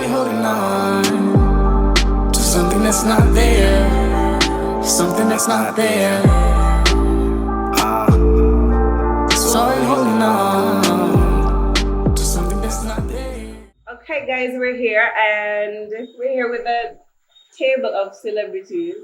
we holding on to something that's not there, something that's not there. So we holding on to something that's not there. Okay, guys, we're here with a table of celebrities.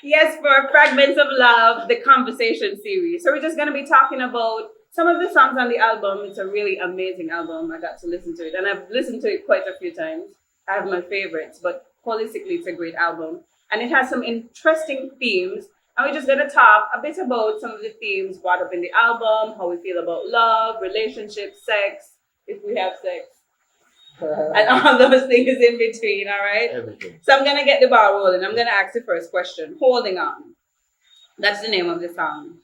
Yes, for Fragments of Love, the conversation series. So we're just going to be talking about some of the songs on the album. It's a really amazing album. I got to listen to it, and I've listened to it quite a few times. I have my favorites, but holistically, it's a great album. And it has some interesting themes. And we're just going to talk a bit about some of the themes brought up in the album, how we feel about love, relationships, sex, if we have sex, and all those things in between, all right? Everything. So I'm going to get the ball rolling. I'm going to ask the first question. Holding On. That's the name of the song.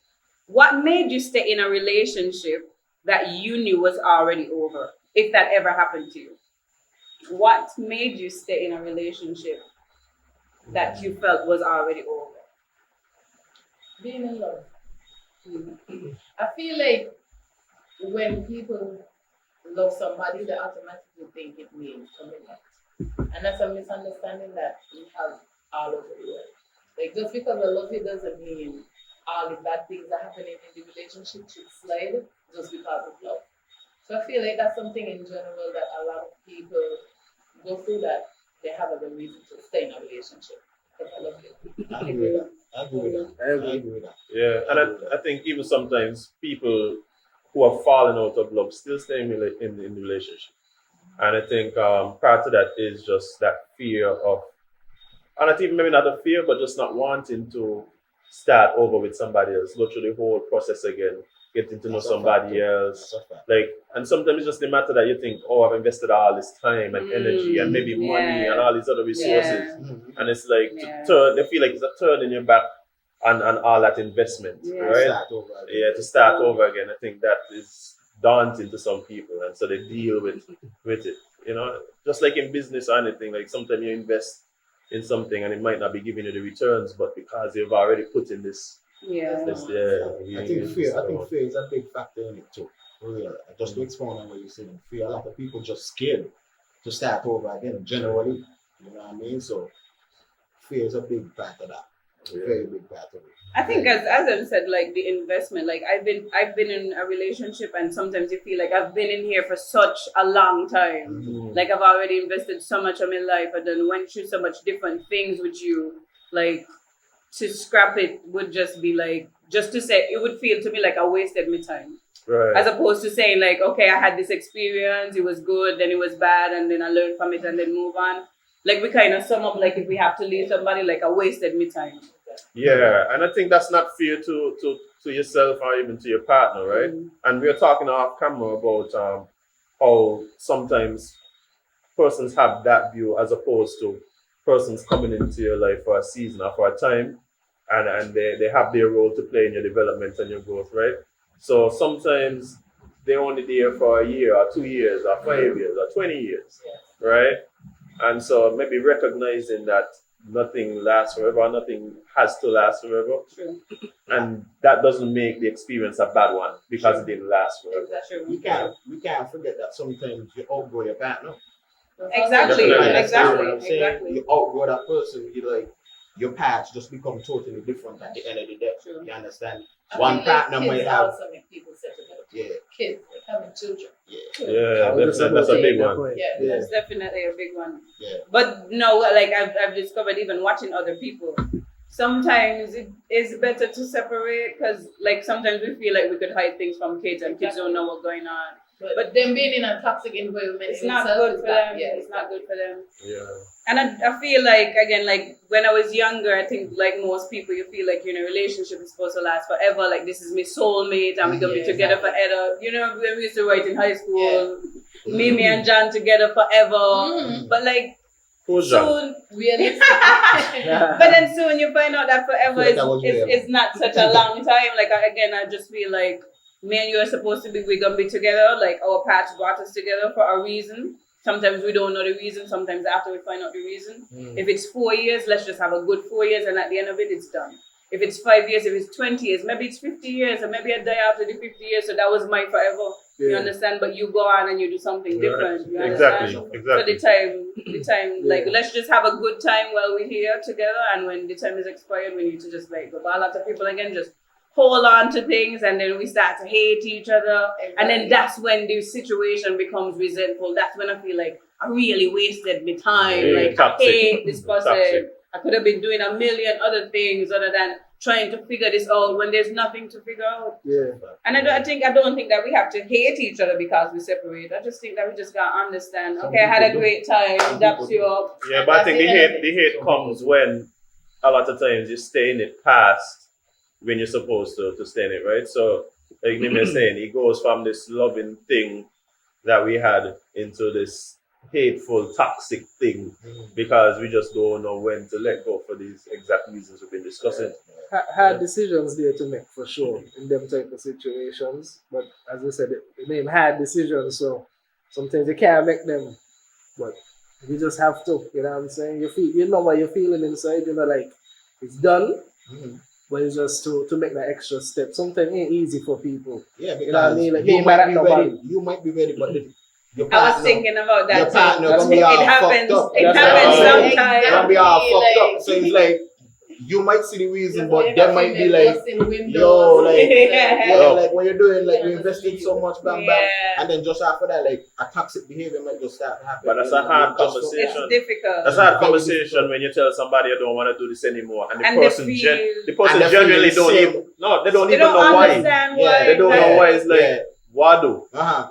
What made you stay in a relationship that you knew was already over, if that ever happened to you? What made you stay in a relationship that you felt was already over? Being in love. I feel like when people love somebody, they automatically think it means commitment. And that's a misunderstanding that we have all over the world. Like, just because I love you doesn't mean all the bad things that are happening in the relationship should slide just because of love. So I feel like that's something in general that a lot of people go through, that they have a good reason to stay in a relationship. Because I love you. I agree with that. Yeah, and I think even sometimes people who are falling out of love still stay in the relationship. And I think part of that is just that fear of, and I think maybe not a fear, but just not wanting to start over with somebody else, go through the whole process again, getting to know somebody else. Like, and sometimes it's just the matter that you think, oh, I've invested all this time and energy and maybe money and all these other resources. And it's like, they feel like it's a turn in your back on all that investment, right? To start over again. I think that is daunting to some people, and so they deal with it. You know, just like in business or anything, like sometimes you invest in something and it might not be giving you the returns, but because you've already put in this. I think fear is a big factor in it too. For real. Just to expound on what you're saying, fear. A lot of people just scared to start over again. Generally, you know what I mean. So fear is a big part of that. Very big part of it. I think, as I said, like the investment. Like I've been in a relationship, and sometimes you feel like I've been in here for such a long time. Like I've already invested so much of my life, and then went through so much different things with you. Like, to scrap it would just be like, just to say, it would feel to me like I wasted my time. Right. As opposed to saying like, okay, I had this experience, it was good, then it was bad, and then I learned from it and then move on. Like, we kind of sum up, like, if we have to leave somebody, like, I wasted my time. Yeah, and I think that's not fair to yourself or even to your partner, right? And we are talking off camera about how sometimes persons have that view as opposed to persons coming into your life for a season or for a time, and they have their role to play in your development and your growth, right? So sometimes they're only there for a year or 2 years or 5 years or 20 years, right? And so maybe recognizing that nothing lasts forever, nothing has to last forever. True. And that doesn't make the experience a bad one because it didn't last forever. That's true. We can't forget that sometimes you outgrow your partner. Exactly. You outgrow that person, your paths just become totally different at the end of the day. True. You understand? One partner might have people kids, like having children. That's a big one. That's definitely a big one. Yeah. But no, like I've discovered, even watching other people, sometimes it is better to separate, because like sometimes we feel like we could hide things from kids and kids don't know what's going on. But them being in a toxic environment, it's not good for them. It's not good for them. Yeah. And I feel like, again, like when I was younger, I think like most people, you feel like you're in a relationship is supposed to last forever. Like, this is my soulmate and we're going to be together forever. You know, when we used to write in high school, me and John together forever. But like, soon, but then soon you find out that forever is not such a long time. Like, again, I just feel like me and you are supposed to be, we're going to be together. Like, our paths brought us together for a reason. Sometimes we don't know the reason. Sometimes after we find out the reason. If it's 4 years, let's just have a good 4 years, and at the end of it, it's done. If it's 5 years, if it's 20 years, maybe it's 50 years, and maybe I die after the 50 years, so that was my forever. You Yeah. understand? But you go on and you do something different. You Exactly, understand? exactly. So the time, like, let's just have a good time while we're here together. And when the time is expired, we need to just like go. But a lot of people again just hold on to things, and then we start to hate each other, and then that's when the situation becomes resentful. That's when I feel like I really wasted my time. Yeah, like toxic. I hate this person. Toxic. I could have been doing a million other things other than trying to figure this out when there's nothing to figure out. Yeah. And I don't think that we have to hate each other because we separate. I just think that we just gotta understand. Some Okay, I had a people great time. Daps you up. Yeah, but I think the hate comes when a lot of times you stay in it past when you're supposed to stay in it, right? So like Mimi is saying, it goes from this loving thing that we had into this hateful, toxic thing because we just don't know when to let go for these exact reasons we've been discussing. Hard decisions there to make for sure in them type of situations. But as I said, the name hard decisions, so sometimes you can't make them. But you just have to, you know what I'm saying? You know what you're feeling inside, you know, like it's done. But it's just to make that extra step. Sometimes it ain't easy for people. Yeah, because You know what I mean? Like, you being might mad be at ready. nobody. You might be ready, but your I partner, was thinking about that your partner too. gonna be all It happens. fucked up. It That's happens right. sometimes. Gonna be all Exactly, fucked like- up. So it's like you might see the reason, but Just they might be like, windows, yo, like, Yeah. yeah, like when you're doing, like, we invested so much, bam, bam, Yeah. and then just after that, like, a toxic behavior might just start happening. But that's a hard Just- conversation. It's difficult. That's a hard conversation when you tell somebody you don't want to do this anymore, and the And they person feel- the person And they feel genuinely the don't same. even no, they don't They even don't know why. understand Yeah, why. They don't know why. It's like Yeah. what do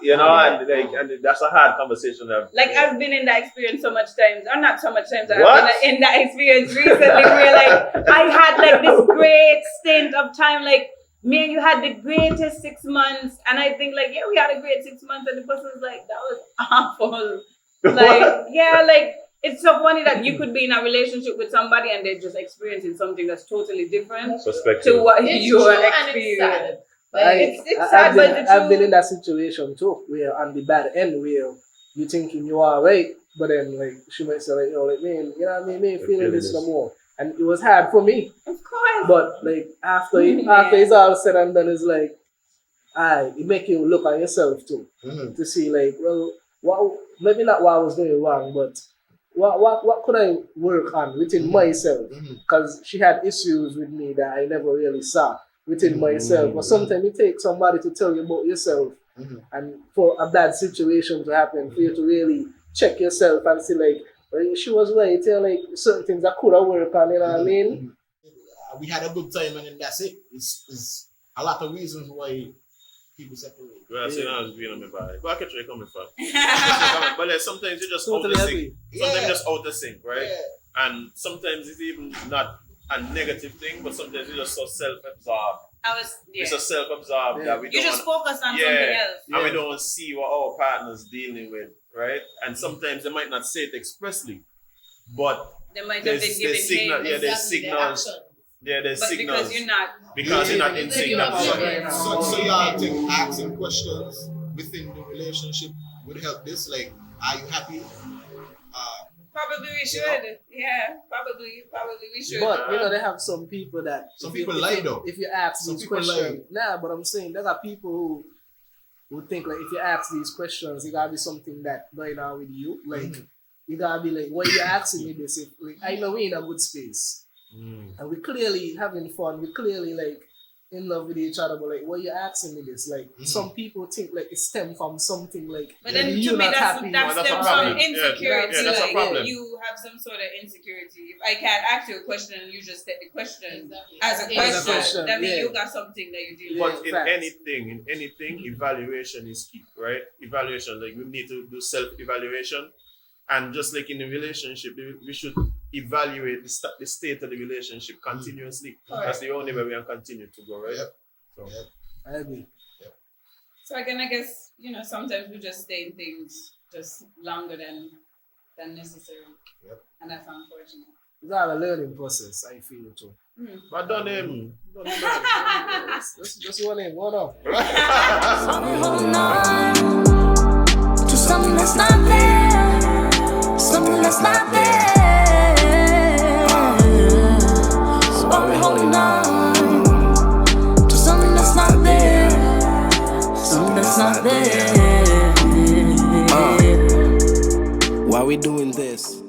you know, Yeah. and that's a hard conversation. Like I've been in that experience so much times, or not so much times. I've What? been in that experience recently where like I had like this great stint of time, like me and you had the greatest 6 months, and I think like we had a great 6 months, and the person's like that was awful. Like like it's so funny that you could be in a relationship with somebody and they're just experiencing something that's totally different perspective. to what It's you true are and it's experiencing. sad. It's sad, but the I've been truth- in that situation too, where on the bad end, where you thinking you are right, but then like she might say like, yo, like man, you know what I mean, me feeling this no more, and it was hard for me. Of course. But like after Yeah. it's all said and done, it's like, it make you look at yourself too Mhm. to see like, well, what maybe not what I was doing wrong, but what could I work on within myself? Mhm. Because she had issues with me that I never really saw within myself. But sometimes it takes somebody to tell you about yourself, Mhm. and for a bad situation to happen, for you to really check yourself and see like, well, she was right, you know, like certain things I could have worked on, you know what I mean? We had a good time, and then that's it. It's a lot of reasons why people separate. Well, see, now it's being on my body. But I catch where you're coming from. But like, sometimes you just Totally out of agree. sync. Sometimes Yeah. you just out of sync, right? Yeah. And sometimes it's even not a negative thing, but sometimes you're just so self-absorbed. It's a self-absorbed that we You don't just want, focus on something else. and we don't see what our partner's dealing with, right? And sometimes they might not say it expressly, but They might have there's been giving signal, hints. yeah, there's signals, there's But signals because you're not, because you're not in sync. You're not That's sure. right. So y'all think asking questions within the relationship would help this? Like, are you happy? probably we should. Yeah, probably we should. But you know, they have some people that Some if you- people if lie, you- though. If you ask Some these people questions, nah, but I'm saying there are people who think like if you ask these questions, it gotta be something that going on with you. Like you gotta be like, why you asking me this? If like, I know we in a good space and we clearly having fun, we clearly like in love with each other, but like, why you asking me this? Like some people think like it stems from something like But then you to me, not that's happy. That's a stems problem. from Yeah, insecurity. yeah, that's a like problem. you have some sort of insecurity. If I can't ask you a question and you just take the question Exactly. as a As a question, question, that means yeah. you got something that you deal Yeah. with. But in facts. anything, evaluation is key, right? Evaluation, like we need to do self-evaluation, and just like in a relationship, we should evaluate the state of the relationship continuously. That's the only way we can continue to go, right? Yep. So, I agree. So again, I guess sometimes we just stay in things just longer than necessary, and that's unfortunate. It's all a learning process, I feel too. but don't him. Just one in, one off. So we holding on to something that's not there, something that's not there. So are we holding on to something that's not there, something that's not there? we doing this.